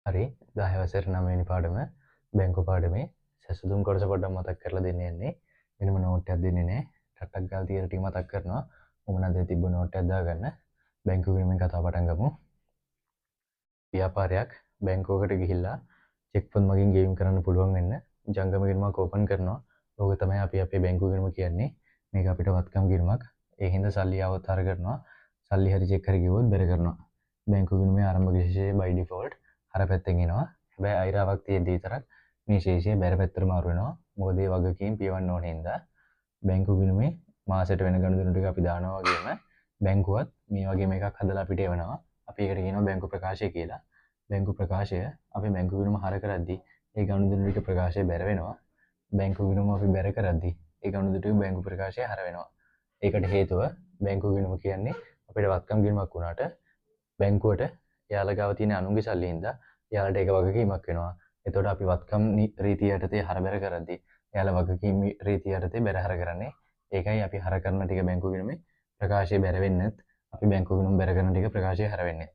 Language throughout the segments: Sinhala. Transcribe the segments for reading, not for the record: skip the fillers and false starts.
හරි 10 වසරේ 9 වෙනි පාඩම බැංකු පාඩමේ සැසඳුම් කොටස පොඩ්ඩක් මතක් කරලා දෙන්න යන්නේ. වෙනම නෝට් එකක් දෙන්නේ නැහැ. ටට්ටක් ගාලා තියෙන ටික මතක් කරනවා. මොනවාද තිබ්බ නෝට් එකක් දාගන්න. බැංකු ගිණුමෙන් කතාව පටන් ගමු. ව්‍යාපාරයක් බැංකුවකට ගිහිල්ලා චෙක් පොත් මගින් ගෙවීම් කරන්න පුළුවන් වෙන්න ජංගම ගිණුමක් ඕපන් කරනවා. ඕක තමයි අපි අපේ බැංකු ගිණුම කියන්නේ. මේක අපිට වත්කම් ගිණුමක්. ඒ හින්දා සල්ලි අවතාර කරනවා. සල්ලි හරි චෙක් හරි ගෙවුවොත් බෙර කරනවා. බැංකු ගිණුමේ ආරම්භක විශේෂය by default හර පැත්තෙන් එනවා. හැබැයි අයිරාවක් තියෙද්දි විතරක් මේ ශේෂය බැර පැත්තට මාරු වෙනවා. මොකද ඒ වගකීම් පියවන්න ඕන හින්දා බැංකු ගිණුමේ මාසෙට වෙන ගනුදෙනු ටික අපි දානවා වගේම බැංකුවත් මේ වගේම එකක් හදලා අපිට එවනවා. අපි ඒකට කියනවා බැංකු ප්‍රකාශය කියලා. බැංකු ප්‍රකාශය අපි බැංකු ගිණුම හර කරද්දී ඒ ගනුදෙනු ටික ප්‍රකාශය බැර වෙනවා. බැංකු ගිණුම අපි බැර කරද්දී ඒ ගනුදෙනු ටික බැංකු ප්‍රකාශය හර වෙනවා. ඒකට හේතුව බැංකු ගිණුම කියන්නේ අපිට වත්කම් ගිණුමක් වුණාට බැංකුවට එයාලා ගාව තියෙන අනුන්ගේ සල්ලි හින්දා එයාලට ඒක වගකීමක් වෙනවා. එතකොට අපි වත්කම් රීතිය යටතේ හර බැර කරද්දී එයාලා වගකීම් රීතිය යටතේ බැර හර කරන්නේ. ඒකයි අපි හර කරන ටික බැංකු ගිණුමේ ප්‍රකාශය බැර වෙන්නෙත් අපි බැංකු ගිණුම බැර කරන ටික ප්‍රකාශය හර වෙන්නෙත්.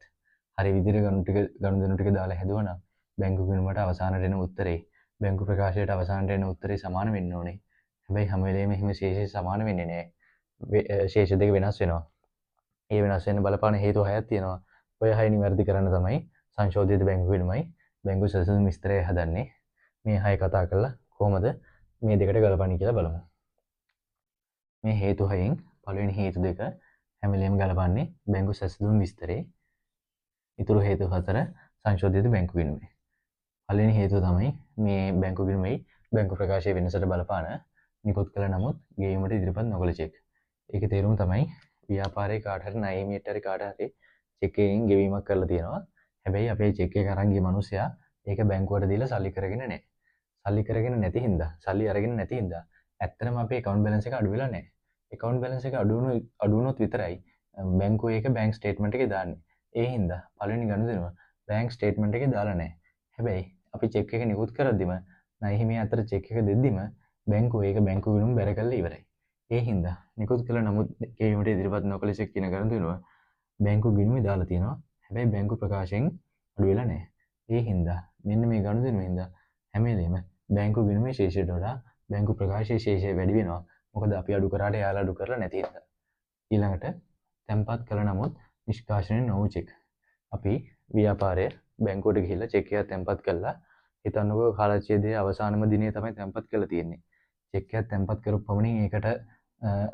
හරි විදිහට ගනුදෙනු ටික දාලා හැදුවනම් බැංකු ගිණුමට අවසානට එන උත්තරේ බැංකු ප්‍රකාශයට අවසානට එන උත්තරේ සමාන වෙන්න ඕනේ. හැබැයි හැම වෙලේම එහෙම ශේෂය සමාන වෙන්නේ නැහැ. ශේෂ දෙක වෙනස් වෙනවා. ඒ වෙනස් වෙන්න බලපාන හේතු හයක් තියෙනවා. ඔය හය නිවැරදි කරන්න තමයි සංශෝධිත බැංකු ගිණුමයි බැංකු සැසඳුම් විස්තරය හදන්නේ. මේ හය කතා කරලා කොහොමද මේ දෙකට ගලපන්නේ කියලා බලමු. මේ හේතු හයෙන් පළවෙනි හේතු දෙක හැම වෙලේම ගලපන්නේ බැංකු සැසඳුම් විස්තරේ. ඉතුරු හේතු හතර සංශෝධිත බැංකු ගිණුමේ. පළවෙනි හේතුව තමයි මේ බැංකු ගිණුමේ බැංකු ප්‍රකාශයේ වෙනසට බලපාන නිකුත් කළ නමුත් ගෙවීමට ඉදිරිපත් නොකළ චෙක්. ඒකේ තේරුම තමයි ව්‍යාපාරයේ කාට හරි ණයමේට හරි කාට හරි චෙක් එකකින් ගෙවීමක් කරලා තියෙනවා. හැබැයි අපේ චෙක් එක අරන් ගිය මිනිසයා ඒක බැංකුවට දීලා සල්ලි කරගෙන නැහැ. සල්ලි කරගෙන නැති හින්දා, සල්ලි අරගෙන නැති හින්දා ඇත්තටම අපේ account balance එක අඩු වෙලා නැහැ. account balance එක අඩු වුණොත් විතරයි බැංකුවේ ඒක bank statement එකේ දාන්නේ. ඒ හින්දා පළවෙනි ගනුදෙනුව bank statement එකේ දාලා නැහැ. හැබැයි අපි චෙක් එක නිකුත් කරද්දිම ණය හිමිය අතර චෙක් එක දෙද්දිම බැංකුව ඒක බැංකු ගිණුම බැර කරලා ඉවරයි. ඒ හින්දා නිකුත් කළ නමුත් ගෙවීමට ඉදිරිපත් නොකළ චෙක් කියන ගනුදෙනුව බැංකු ගිණුමේ දාලා තියෙනවා. හැබැයි බැංකු ප්‍රකාශයෙන් අඩු වෙලා නැහැ. ඒ හින්දා මෙන්න මේ ගනුදෙනුව හින්දා හැම වෙලේම බැංකු ගිණුමේ ශේෂයට වඩා බැංකු ප්‍රකාශයේ ශේෂය වැඩි වෙනවා. මොකද අපි අඩු කරාට එයාලා අඩු කරලා නැති හින්දා. ඊළඟට තැන්පත් කළ නමුත් නිෂ්කාශනය නොවු චෙක්. අපි ව්‍යාපාරයේ බැංකුවට ගිහිල්ලා චෙක් එකක් තැන්පත් කළා. හිතන්නකෝ කාලච්ඡේදයේ අවසානම දිනේ තමයි තැන්පත් කරලා තියෙන්නේ. චෙක් එකක් තැන්පත් කරපු පමණින් ඒකට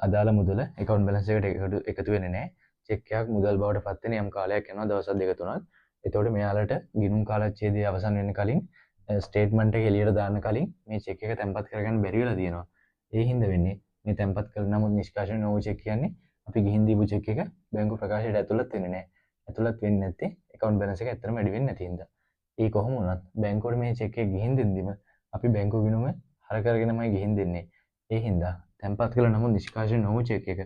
අදාළ මුදල account balance එකට එකතු වෙන්නේ නැහැ. චෙක් එකක් මුදල් බවට පත් වෙන යම් කාලයක් යනවා දවස් දෙක තුනක්. එතකොට මෙයාලට ගිණුම් කාලච්ඡේදය අවසන් වෙන්න කලින් ස්ටේට්මන්ට් එක එළියට දාන්න කලින් මේ චෙක් එක තැන්පත් කරගන්න බැරි වෙලා තියෙනවා. ඒ හින්දා වෙන්නේ මේ තැන්පත් කළ නමුත් නිෂ්කාශනය නොවු චෙක් කියන්නේ අපි ගිහින් දීපු චෙක් එක බැංකු ප්‍රකාශයට ඇතුළත් වෙන්නේ නැහැ. ඇතුළත් වෙන්නේ නැත්තේ account balance එක ඇත්තටම වැඩි වෙන්නේ නැති හින්දා. ඒ කොහොම වුණත් බැංකුවට මේ චෙක් එක ගිහින් දෙද්දිම අපි බැංකු ගිණුම හර කරගෙනමයි ගිහින් දෙන්නේ. ඒ හින්දා තැන්පත් කළ නමුත් නිෂ්කාශනය නොවු චෙක් එක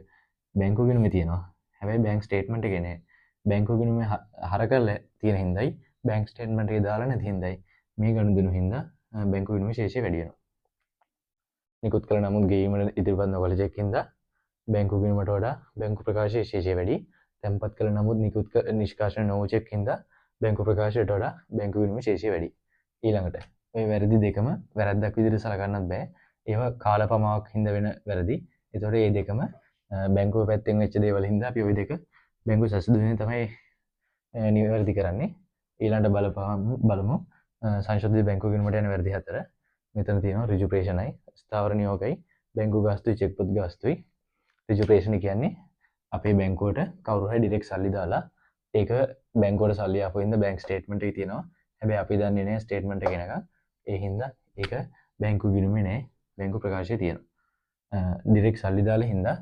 බැංකු ගිණුමේ තියෙනවා. හැබැයි බැංක් ස්ටේට්මන්ට් එකේ නෑ. බැංකු ගිණුමේ හර කරලා තියෙන හින්දායි බැංක් ස්ටේට්මන්ට් එකේ දාලා නැති හින්දායි මේ ගනුදෙනු හින්දා බැංකු ගිණුමේ ශේෂය වැඩි වෙනවා. නිකුත් කළ නමුත් ගෙවීමට ඉදිරිපත් නොකළ චෙක් හින්දා බැංකු ගිණුමට වඩා බැංකු ප්‍රකාශයේ ශේෂය වැඩි. තැන්පත් කළ නමුත් නිෂ්කාශනය නොවු චෙක් හින්දා බැංකු ප්‍රකාශයට වඩා බැංකු ගිණුමේ ශේෂය වැඩි. ඊළඟට මේ වැරදි දෙකම වැරද්දක් විදිහට සලකන්නත් බෑ. ඒවා කාලපමාවක් හින්දා වෙන වැරදි. ඒතකොට මේ දෙකම බැංකුව පැත්තෙන් වෙච්ච දේවල් හින්දා අපි ওই දෙක බැංකු සැසඳුමේ තමයි නිවැරදි කරන්නේ. ඊළඟට බලමු සංශෝධිත බැංකු ගිණුමට යන වැරදි හතර. මෙතන තියෙනවා ඍජු ප්‍රේෂණයි, ස්ථාවර නියෝගයි, බැංකු ගාස්තුයි, චෙක් පොත් ගාස්තුයි. ඍජු ප්‍රේෂණ කියන්නේ අපේ බැංකුවට කවුරු හරි ඩිරෙක්ට් සල්ලි දාලා ඒක බැංකුවට සල්ලි ආපු හින්දා බැංක් ස්ටේට්මන්ට් එකේ තියෙනවා. හැබැයි අපි දන්නේ නැහැ ස්ටේට්මන්ට් එක එනකන්. ඒ හින්දා ඒක බැංකු ගිණුමේ නැහැ. බැංකු ප්‍රකාශයේ තියෙනවා. ඩිරෙක්ට් සල්ලි දාලා හින්දා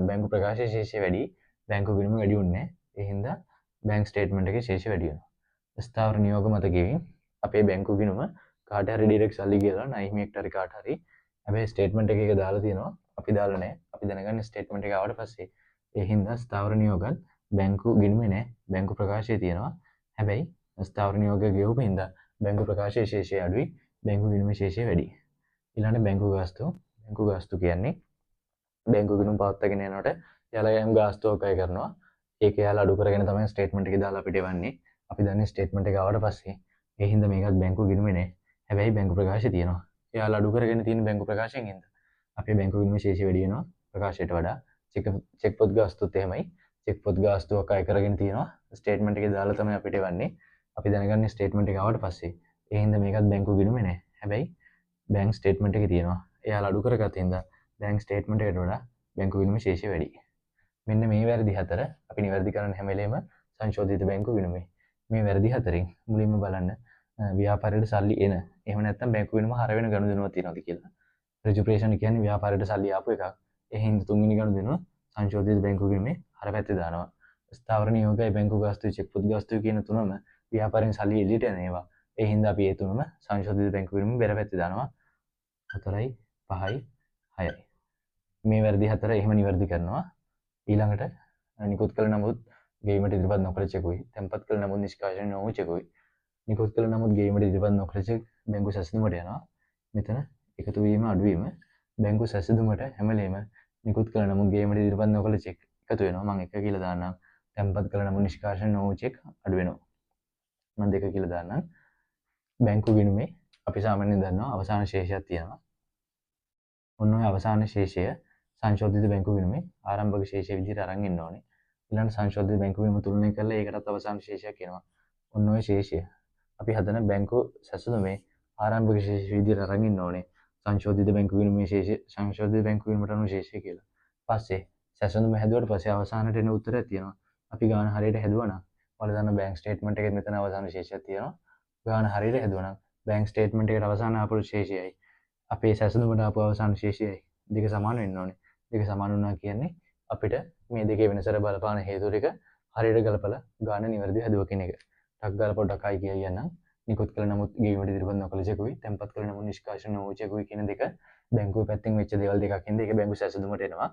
බැංකු ප්‍රකාශයේ ශේෂය වැඩි. බැංකු ගිණුම වැඩි වුණේ නැහැ. ඒ හින්දා බැංක් ස්ටේට්මන්ට් එකේ ශේෂය වැඩි වෙනවා. ස්ථාවර නියෝග මත ගෙවීම අපේ බැංකු ගිණුම කාට හරි ඩිරෙක්ට් සල්ලි කියලා ණය හිමියෙක්ට හරි කාට හරි හැබැයි ස්ටේට්මන්ට් එකේ ඒක දාලා තියෙනවා. අපි දාලා නැහැ. අපි දැනගන්නේ ස්ටේට්මන්ට් එක ආවට පස්සේ. ඒ හින්දා ස්ථාවර නියෝගත් බැංකු ගිණුමේ නැහැ. බැංකු ප්‍රකාශයේ තියෙනවා. හැබැයි ස්ථාවර නියෝගය ගෙවුපු හින්දා බැංකු ප්‍රකාශයේ ශේෂය අඩුයි. බැංකු ගිණුමේ ශේෂය වැඩි. ඊළඟට බැංකු ගාස්තු. බැංකු ගාස්තු කියන්නේ බැංකු ගිණුම් පවත්වාගෙන යනකොට එයාලා යම් ගාස්තුවක් අය කරනවා. ඒක එයාලා අඩු කරගෙන තමයි ස්ටේට්මන්ට් එකේ දාලා අපිට එවන්නේ. අපි දන්නේ ස්ටේට්මන්ට් එක ආවට පස්සේ ඒ හින්දා මේකත් බැංකුව ගිණුමේ නෑ. හැබැයි බැංකු ප්‍රකාශය තියෙනවා. එයාලා අඩු කරගෙන තියෙන බැංකු ප්‍රකාශයෙන් හින්දා අපේ බැංකු ගිණුමේ ශේෂය වැඩි වෙනවා ප්‍රකාශයට වඩා. චෙක් පොත් ගාස්තුත් එහෙමයි. චෙක් පොත් ගාස්තුවක් අය කරගෙන තියෙනවා. ස්ටේට්මන්ට් එකේ දාලා තමයි අපිට එවන්නේ. අපි දැනගන්නේ ස්ටේට්මන්ට් එක ආවට පස්සේ. ඒ හින්දා මේකත් බැංකු ගිණුමේ නෑ. හැබැයි බැංක් ස්ටේට්මන්ට් එකේ තියෙනවා. එයාලා අඩු කරගත්ත හින්දා බැංක් ස්ටේට්මන්ට් එකට වඩා බැංකු ගිණුමේ ශේෂය වැඩි. මෙන්න මේ වැරදි හතර අපි නිවැරදි කරන්න හැම වෙලේම සංශෝධිත බැංකු ගිණුමේ. මේ වැරදි හතරෙන් මුලින්ම බලන්න ව්‍යාපාරයට සල්ලි එන. එහෙම නැත්නම් බැංකු ගිණුම හර වෙන ගනුදෙනුවක් තියෙනවද කියලා. රෙජුප්‍රේෂන් කියන්නේ ව්‍යාපාරයට සල්ලි ආපු එකක්. ඒ හින්දා තුන්වෙනි ගනුදෙනුව සංශෝධිත බැංකු ගිණුමේ හර පැත්තේ දානවා. ස්ථාවර නියෝගය බැංකු ගාස්තු චෙක් පොත් ගාස්තු කියන තුනම ව්‍යාපාරයෙන් සල්ලි එළියට එන ඒවා. ඒ හින්දා අපි ඒ තුනම සංශෝධිත බැංකු ගිණුමේ බෙර පැත්තේ දානවා. 4යි 5යි 6යි. මේ වැරදි හතර එහෙම නිවැරදි කරනවා. ඊළඟට නිකුත් කළ නමුත් ගෙවීමට ඉදිරිපත් නොකළ චෙකුයි. තැන්පත් කළ නමුත් නිෂ්කාශනය නොවූ චෙකුයි. නිකුත් කළ නමුත් ගෙවීමට ඉදිරිපත් නොකළ චෙක් බැංකු සැසඳුමට යනවා. මෙතන එකතු වීම අඩු වීම බැංකු සැසඳුමට හැම වෙලේම නිකුත් කළ නමුත් ගෙවීමට ඉදිරිපත් නොකළ චෙක් එකතු වෙනවා. මම 1 කියලා දාන්නම්. තැන්පත් කළ නමුත් නිෂ්කාශනය නොවූ චෙක් අඩු වෙනවා. මම 2 කියලා දාන්නම්. බැංකු ගිණුමේ අපි සාමාන්‍යයෙන් දන්නවා අවසාන ශේෂයක් තියෙනවා. ඔන්න ඔය අවසාන ශේෂය සංශෝධිත බැංකු ගිණුමේ ආරම්භක ශේෂය විදිහට අරන් ඉන්න ඕනේ. ඊළඟ සංශෝධිත බැංකු ගිණුම තුලනය කරලා ඒකටත් අවසාන ශේෂයක් එනවා. ඔන්න ඔය ශේෂය අපි හදන බැංකු සැසඳුමේ ආරම්භක ශේෂය විදිහට අරන් ඉන්න ඕනේ. සංශෝධිත බැංකු ගිණුමේ ශේෂය සංශෝධිත බැංකු ගිණුමට අනුව ශේෂය කියලා. පස්සේ සැසඳුම හැදුවට පස්සේ අවසානට එන උත්තරයක් තියෙනවා. අපි ගාන හරියට හැදුවා නම් ඔයාලා දන්න බැංක් ස්ටේට්මන්ට් එකේ මෙතන අවසාන ශේෂයක් තියෙනවා. ගාන හරියට හැදුවා නම් බැංක් ස්ටේට්මන්ට් එකට අවසාන ආපු ශේෂයයි අපේ සැසඳුමට ආපු අවසාන ශේෂයයි දෙක සමාන වෙන්න ඕනේ. දෙක සමාන වුණා කියන්නේ අපිට මේ දෙකේ වෙනසට බලපාන හේතු ටික හරියට ගලපලා ගාන නිවැරදිව හැදුව කියන එක. ටක් ගාලා පොඩ්ඩක් ආයි කියන්නම්. නිකුත් කළ නමුත් ගෙවීමට ඉදිරිපත් නොකළ චෙකුයි, තැන්පත් කළ නමුත් නිෂ්කාශනය නොවූ චෙකුයි කියන දෙක බැංකුවේ පැත්තෙන් වෙච්ච දේවල් දෙකක් හින්දා ඒක බැංකු සැසඳුමට එනවා.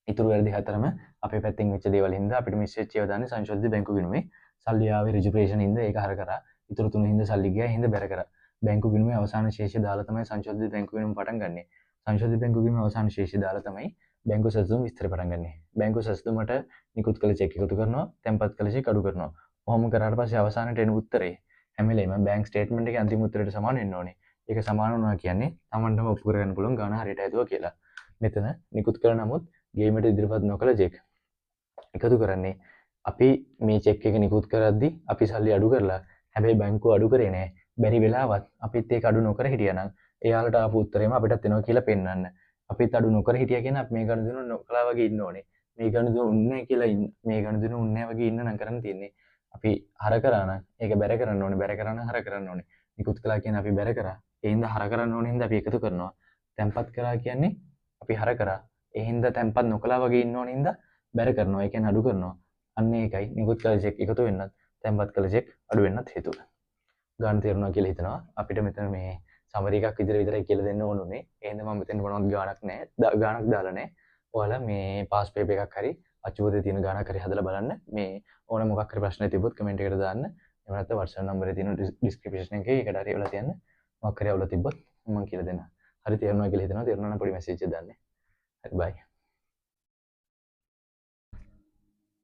ඉතුරු වැරදි හතරම අපේ පැත්තෙන් වෙච්ච දේවල් හින්දා අපිට මිස් වෙච්ච ඒවා දාන්නේ සංශෝධිත බැංකු ගිණුමේ. සල්ලි ආවේ රෙජුප්‍රේෂන් හින්දා ඒක හර කරා. ඉතුරු තුන හින්දා සල්ලි ගියා හින්දා බැර කරා. බැංකු ගිණුමේ අවසාන ශේෂය දාලා තමයි සංශෝධිත බැංකු ගිණුම පටන් ගන්නෙ. සංශෝධිත බැංකු ගිණුමේ අවසාන ශේෂය දාලා තමයි බැංකු සැසඳුම විස්තර පටන් ගන්නෙ. බැංකු සැසඳුමට නිකුත් කළ චෙක් එකතු කරනවා, තැන්පත් කළ චෙක් අඩු කරනවා. ඔහොම කරාට පස්සේ අවසානට එන උත්තරේ හැම වෙලේම බැංක් ස්ටේට්මන්ට් එකේ අන්තිම උත්තරයට සමාන වෙන්න ඕනේ. ඒක සමාන වුණා කියන්නේ Tamanටම ඔප්පු කරගන්න පුළුවන් ගාන හරියට ඇදුවා කියලා. මෙතන නිකුත් කළ නමුත් ගෙවීමට ඉදිරිපත් නොකළ චෙක් එකතු කරන්නේ අපි මේ චෙක් එක නිකුත් කරද්දි අපි සල්ලි අඩු කරලා හැබැයි බැංකුව අඩු කරේ නෑ. බැරි වෙලාවත් අපිත් ඒක අඩු නොකර හිටියනම් එයාලට ආපු උත්තරේම අපිටත් එනවා කියලා පෙන්වන්න. අපිත් අඩු නොකර හිටියා කියන අපි මේ ගණුදෙනු නොකලා වගේ ඉන්න ඕනේ. මේ ගණුදෙනු උන්නේ කියලා මේ ගණුදෙනු උන්නේ වගේ ඉන්න නම් කරන්න තියෙන්නේ. අපි හර කරා නම් ඒක බැර කරන්න ඕනේ. බැර කරා නම් හර කරන්න ඕනේ. නිකුත් කළා කියන්නේ අපි බැර කරා. ඒ හින්දා හර කරන්න ඕනේ හින්දා අපි එකතු කරනවා. තැන්පත් කරා කියන්නේ අපි හර කරා. ඒ හින්දා තැන්පත් නොකලා වගේ ඉන්න ඕනේ හින්දා බැර කරනවා. ඒ කියන්නේ අඩු කරනවා. අන්න ඒකයි නිකුත් කළ චෙක් එකතු වෙන්නත් තැන්පත් කළ චෙක් අඩු වෙන්නත් හේතුව. ගාන තේරුණා කියලා හිතනවා. අපිට මෙතන මේ සමරි එකක් විතරයි කියලා දෙන්න ඕනුනේ. ඒ හින්දා මම මෙතන මොනවද ගාණක් නැහැ. ගාණක් දාලා නැහැ. ඔයාලා මේ පාස් පේපර් එකක් හරි අච්චුපතේ තියෙන ගාණක් හරි හදලා බලන්න. මේ ඕන මොකක් හරි ප්‍රශ්න තිබ්බොත් කමෙන්ට් එකකට දාන්න. එහෙම නැත්නම් WhatsApp නම්බරේ තියෙන ඩිස්ක්‍රිප්ෂන් එකේ ඒකට හරි ඔයාලා තියන්න. මොකක් හරි අවුල තිබ්බොත් මම කියලා දෙන්න. හරි තේරුණා කියලා හිතනවා. තේරුණා නම් පොඩි මැසේජ් එකක් දාන්න. හරි බයි.